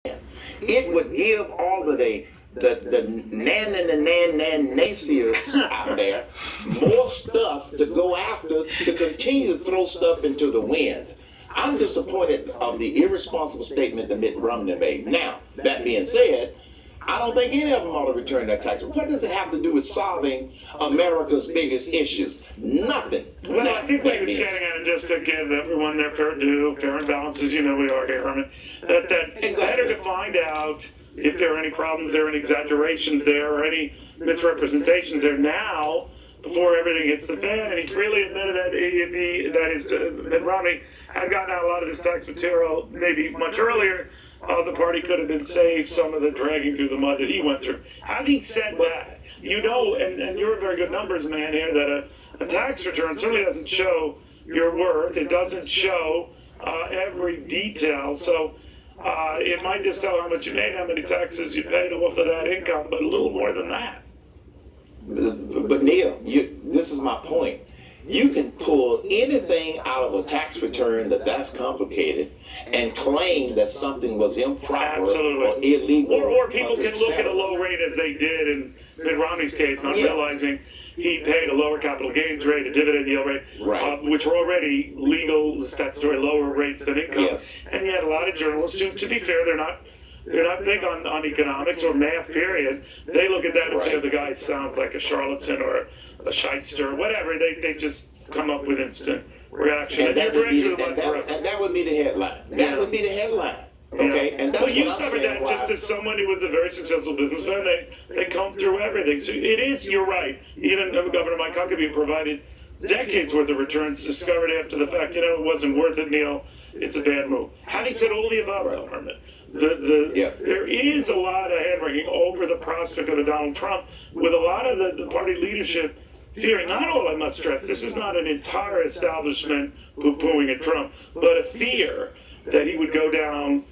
It would give all of the nan and the nan naysayers out there more stuff to go after to continue to throw stuff into the wind. I'm disappointed of the irresponsible statement that Mitt Romney made. Now, that being said, I don't think any of them ought to return their taxes. What does it have to do with solving America's biggest issues? Nothing. Well, I think we were standing on it just to give everyone their fair due, fair and balanced, as you know we are here, Herman. That Exactly. better to find out if there are any problems there, any exaggerations there, or any misrepresentations there now before everything hits the fan. And he freely admitted that Mitt Romney had gotten out a lot of this tax material maybe much earlier. The party could have been saved some of the dragging through the mud that he went through. Had he said that, you know, and you're a very good numbers man here, that a tax return certainly doesn't show your worth. It doesn't show every detail. So it might just tell how much you made, how many taxes you paid off of that income, but a little more than that. But Neil, this is my point. You can pull anything out of a tax return that's complicated and claim that something was improper or illegal. Or people can look at a low rate as they did in Mitt Romney's case, not realizing he paid a lower capital gains rate, a dividend yield rate, which were already legal, statutory lower rates than income. Yes. And you had a lot of journalists, to be fair, they're not big on economics or math, period. They look at that and say, oh, the guy sounds like a charlatan or a shyster, whatever. They just come up with instant reaction. And that would be the headline. That would be the headline. Okay, and that's but you suffered that just as someone who was a very successful businessman. They come through everything. So it is, you're right. Even Governor Mike Huckabee provided decades worth of returns, discovered after the fact, it wasn't worth it, Neil. It's a bad move. Having said all the above, Herman, there is a lot of hand-wringing over the prospect of a Donald Trump, with a lot of the party leadership fearing, not all, I must stress, this is not an entire establishment poo-pooing at Trump, but a fear that he would go down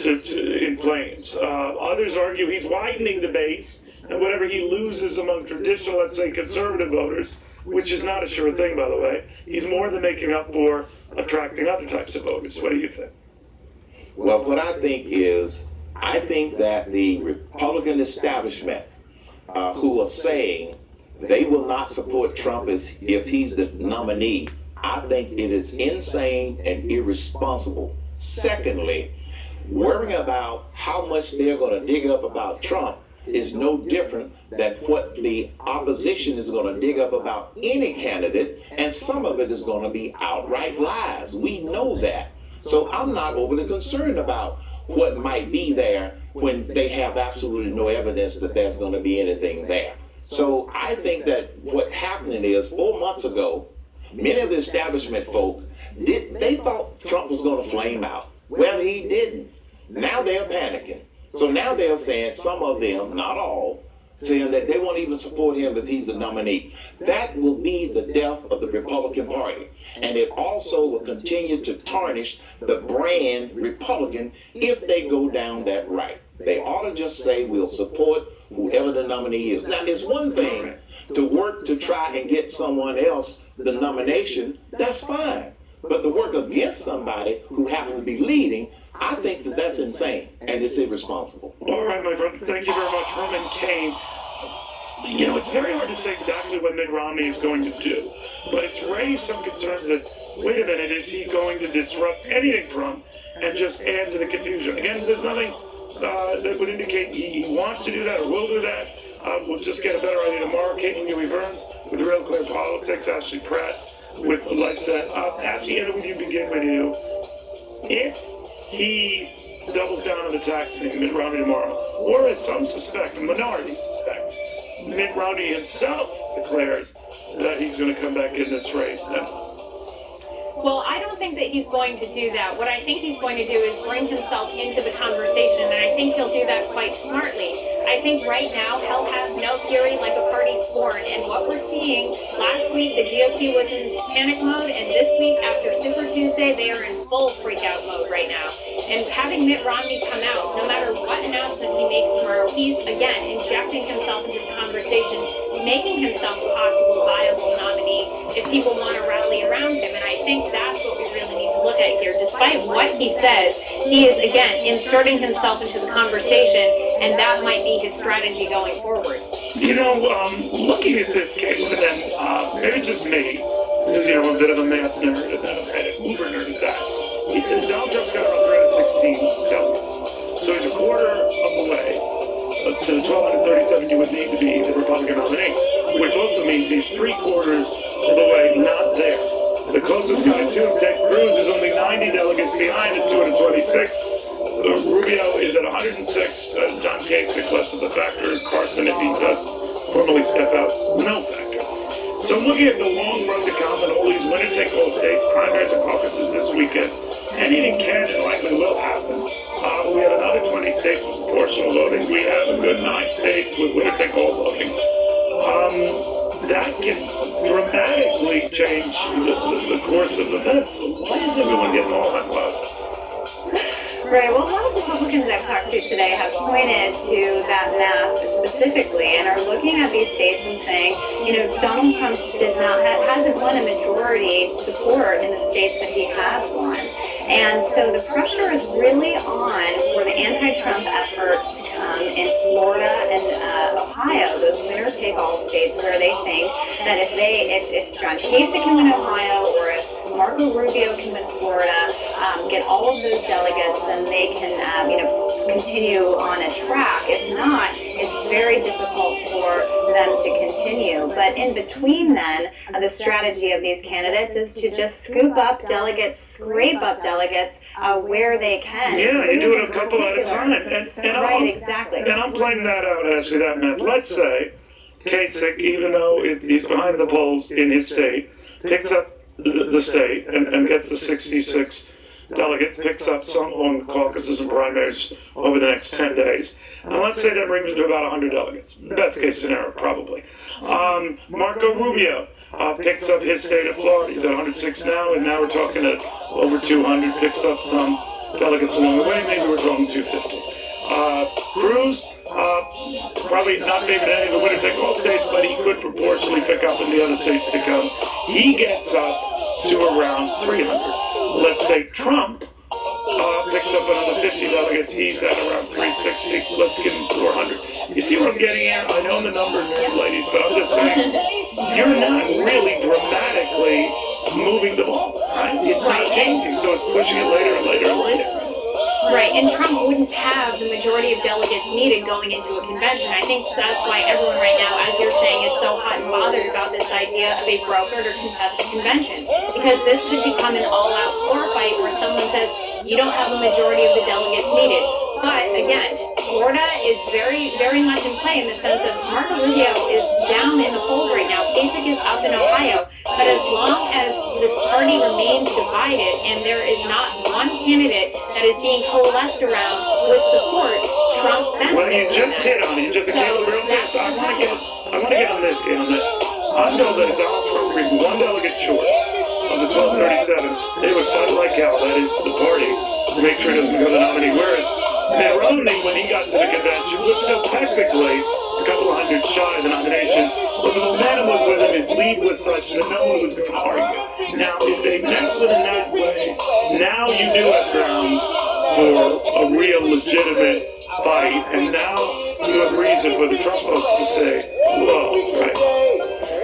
in flames. Others argue he's widening the base, and whatever he loses among traditional, let's say, conservative voters, which is not a sure thing, by the way, he's more than making up for attracting other types of voters. What do you think? Well, what I think is, I think that the Republican establishment who are saying they will not support Trump if he's the nominee, I think it is insane and irresponsible. Secondly, worrying about how much they're going to dig up about Trump is no different than what the opposition is going to dig up about any candidate, and some of it is going to be outright lies. We know that. So I'm not overly concerned about what might be there when they have absolutely no evidence that there's going to be anything there. So I think that what's happening is 4 months ago, many of the establishment folk, they thought Trump was going to flame out. Well, he didn't. Now they're panicking. So now they're saying, some of them, not all, saying that they won't even support him if he's the nominee. That will be the death of the Republican Party. And it also will continue to tarnish the brand Republican if they go down that right. They ought to just say, we'll support whoever the nominee is. Now, it's one thing to work to try and get someone else the nomination. That's fine. But to work against somebody who happens to be leading, I think that that's insane and it's irresponsible. All right, my friend. Thank you very much, Herman Cain. It's very hard to say exactly what Mitt Romney is going to do, but it's raised some concerns that, wait a minute, is he going to disrupt anything Trump and just add to the confusion? Again, there's nothing that would indicate he wants to do that or will do that. We'll just get a better idea tomorrow. Caitlin Burns with Real Clear Politics, Ashley Pratt with LifeSet. Ashley, and we begin with you. If he doubles down on the tax thing, Mitt Romney tomorrow, or as some suspect, a minority suspect, Mitt Romney himself declares that he's going to come back in this race. Well, I don't think that he's going to do that. What I think he's going to do is bring himself into the conversation, and I think he'll do that quite smartly. I think right now, hell has no fury like a party scorn, and what we're seeing, last week the GOP was in panic mode, and this week after Super Tuesday, they are in full freak-out mode right now. And having Mitt Romney come out, no matter what announcement he makes tomorrow, he's, again, injecting himself into the conversation, making himself a possible viable nominee. if people want to rally around him. And I think that's what we really need to look at here. Despite what he says, he is, again, inserting himself into the conversation, and that might be his strategy going forward. You know, looking at this, Caitlin, and maybe it's just me, because, you know, I'm a bit of a math nerd, and then I'm a uber nerd at that. Donald Trump's got around 316 delegates. So he's a quarter of the way to the 1,237 you would need to be the Republican nominee, which also means he's 3/4 of the way not there. The closest guy to Ted Cruz is only 90 delegates behind at 226. Rubio is at 106. John Kasich, less of the factor. Carson, if he does formally step out, no factor. So I'm looking at the long road to come and all these winner-take-all states, primaries and caucuses this weekend. Anything can and likely will happen. We have another 20 states with proportional voting. We have a good 9 states with winner-take-all voting. That can dramatically change the course of events. So why is everyone getting all that love? Right. Well, a lot of Republicans I've talked to today have pointed to that math specifically and are looking at these states and saying, you know, Donald Trump hasn't won a majority support in the states that he has won. And so the pressure is really on for the anti-Trump effort to come in Florida and Ohio, those winner-take-all states where they think that if John Kasich can win Ohio or if Marco Rubio can win Florida, get all of those delegates, then they can, continue on a track. If not, it's very difficult for them to continue. But in between then, the strategy of these candidates is to just scoop up delegates, scrape up delegates where they can. Yeah, you do it a couple at a time. Right, exactly. And I'm playing that out, actually, that math. Let's say Kasich, even though he's behind the polls in his state, picks up the state and gets the 66 delegates, picks up some on caucuses and primaries over the next 10 days. And let's say that brings him to about 100 delegates. Best case scenario, probably. Marco Rubio picks up his state of Florida. He's at 106 now, and now we're talking at over 200. Picks up some delegates along the way. Maybe we're talking 250. Cruz, probably not favored any of the winner-take-all states, but he could proportionally pick up in the other states to come. He gets up to around 300. Let's say Trump picks up another 50 delegates. He's at around 360. Let's give him 400. You see what I'm getting at? I know the number, ladies, but I'm just saying you're not really dramatically moving the ball, right? It's not changing, so it's pushing it later and later and later. Right, and Trump wouldn't have the majority of delegates needed going into a convention. I think that's why everyone right now, as you're saying, is so hot and bothered about this idea of a brokered or contested convention. Because this could become an all-out floor fight where someone says, you don't have a majority of the delegates needed. But again, Florida is very, very much in play in the sense of Marco Rubio is down in the polls right now. Kasich is up in Ohio. But as long as this party remains divided and there is not one candidate that is being coalesced around with support, Trump benefits. Well, you just hit on it. You just hit on real fast. I want to get on this, I know that Donald Trump brings one delegate short of the 1237. They would fight like hell, that is the party, to make sure it doesn't become the nominee. Whereas Mitt Romney, when he got to the convention, was still technically a couple of hundred shy of the nomination, but the momentum was with him, his lead was such that no one was going to argue. Now, if they mess with him that way, now you do have grounds for a real legitimate fight, and now you have reason for the Trump folks to say, whoa, right?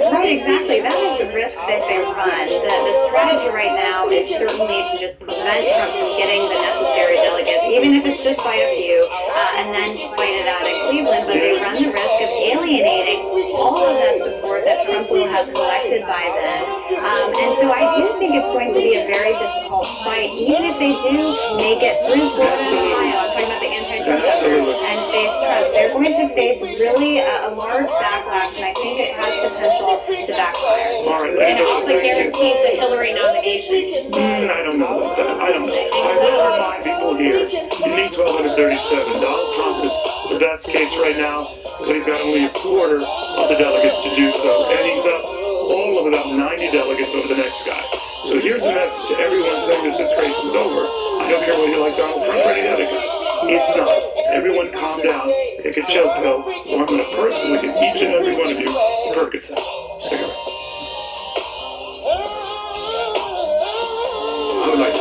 Right, exactly. That is the risk that they run. The strategy right now is certainly to just prevent Trump from getting the necessary delegates, even if it's just by a few, and then fight it out in Cleveland. But they run the risk of alienating all of that support that Trump will have collected by then. And so I do think it's going to be a very difficult fight, even if they do make it through Florida and Ohio. I'm talking about the anti-Trump effort and face Trump. They're going to face really a large backlash, and I think it has potential to backfire. And it also guarantees the Hillary nomination. I don't know about that. I don't know. I will remind people here, you need 1,237. Donald Trump is the best case right now, but he's got only a quarter of the delegates to do so. And he's up all of about 90 delegates over the next guy. So here's a message to everyone saying that this race is over. I don't care whether you like Donald Trump or any other guy. It's not. Everyone calm down. Take a chill pill. Or I'm going to personally give each and every one of you Percocet. Cigarette.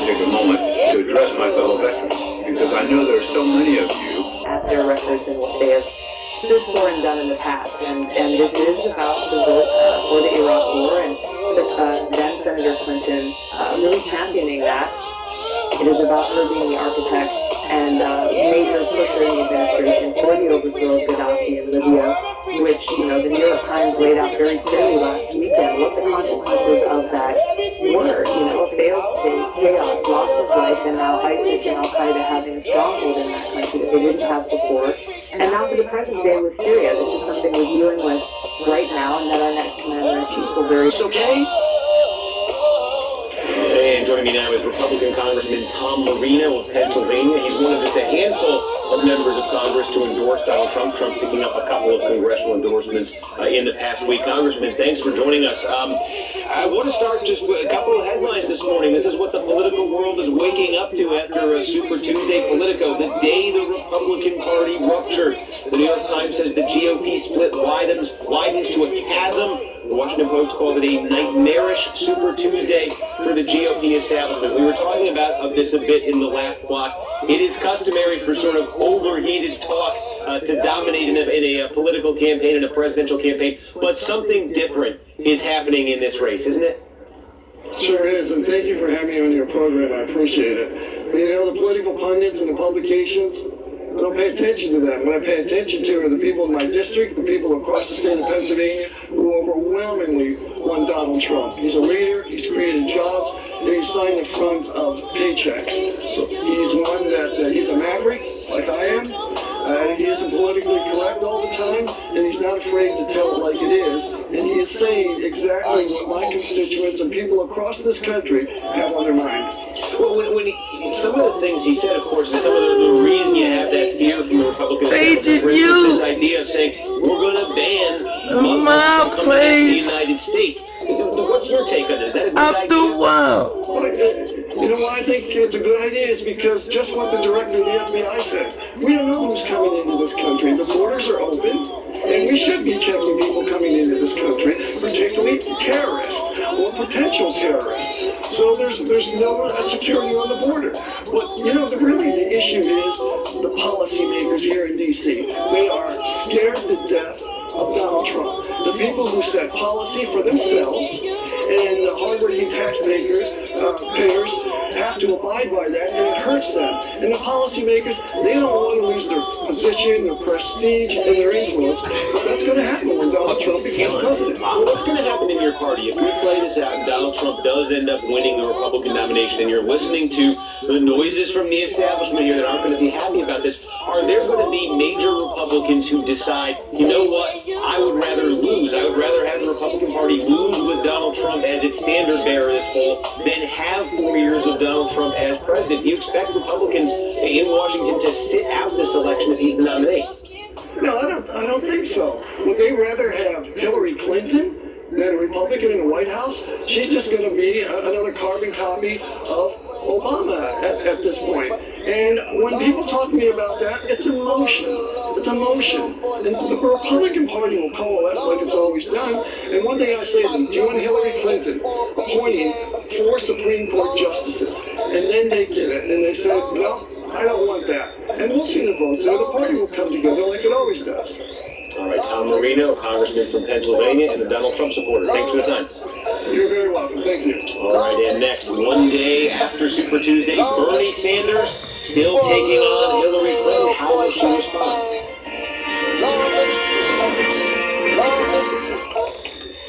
take a moment to address my fellow veterans, because I know there are so many of you. At their records and what they have stood for and done in the past. And this is about the vote for the Iraq War, and then Senator Clinton really championing that. It is about her being the architect and major pusher in the administration for the overthrow of Gaddafi in Libya, which, the New York Times laid out very clearly last weekend what the consequences of that were. A failed state, chaos, loss of life, and now ISIS and Al-Qaeda having a stronghold in that country that they didn't have before. And now to the present day with Syria, this is something we're dealing with right now, and that our next commander-in-chief will very... Okay? And joining me now is Republican Congressman Tom Marino of Pennsylvania. He's one of just a handful of members of Congress to endorse Donald Trump. Trump picking up a couple of congressional endorsements in the past week. Congressman, thanks for joining us. I want to start just with a couple of headlines this morning. This is what the political world is waking up to after Super Tuesday Politico, the day the Republican Party ruptured. The New York Times says the GOP split widens to a chasm. The Washington Post calls it a nightmarish Super Tuesday for the GOP establishment. We were talking about this a bit in the last block. It is customary for sort of overheated talk to dominate in a political campaign, in a presidential campaign, but something different is happening in this race, isn't it? Sure is, and thank you for having me on your program. I appreciate it. The political pundits and the publications, I don't pay attention to them. What I pay attention to are the people in my district, the people across the state of Pennsylvania, who overwhelmingly want Donald Trump. He's a leader, he's created jobs, and he's signed the front of paychecks. So he's one that, he's a maverick, like I am. He isn't politically correct all the time, and he's not afraid to tell it like it is. And he is saying exactly what my constituents and people across this country have on their mind. Well, some of the things he said, of course, and some of the reason you have that fear from the Republicans, this idea of saying, we're going to ban Muslims from coming into the United States. What's your take on this? Is that a good idea? You know why I think it's a good idea is because just what the director of the FBI said. We don't know who's coming into this country. The borders are open, and we should be checking people coming into this country, particularly terrorists or potential terrorists. So there's no security on the border. But, really the issue is the policymakers here in D.C. They are scared to death of Donald Trump. The people who set policy for themselves and the hardworking taxpayers have to abide by that, and it hurts them. And the policymakers, they don't want to lose their position, their prestige, and their influence. But that's going to happen when Donald Trump becomes president. Well, what's going to happen in your party if we play this out and Donald Trump does end up winning the Republican nomination, and you're listening to the noises from the establishment here that aren't going to be happy about this? Are there going to be major Republicans who decide, you know what, I would rather lose. I would rather have the Republican Party lose with Donald Trump as its standard bearer this fall than have 4 years of Donald Trump as president? Do you expect Republicans in Washington to sit out this election if he's the nominee? No, I don't think so. Would they rather have Hillary Clinton than a Republican in the White House? She's just going to be another carbon copy of Obama at this point. And when people talk to me about that, it's emotion. It's emotion. And the Republican Party will coalesce like it's always done. And one thing I say is, do you want Hillary Clinton appointing 4 Supreme Court justices? And then they did it. And they said, no, I don't want that. And we'll see the votes. And the party will come together like it always does. All right, Tom Marino, Congressman from Pennsylvania and a Donald Trump supporter. Thanks for the time. You're very welcome. Thank you. All right, and next, one day after Super Tuesday, Bernie Sanders still taking on Hillary Clinton. How will she respond?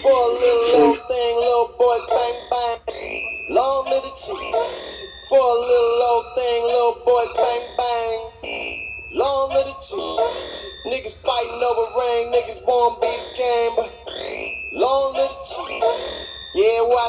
For a little old thing, little boys bang bang. Long little cheek. For a little old thing, little boys bang bang. Long little cheek. Niggas fighting over ring, niggas won't be the game, but long little cheek. Yeah, why?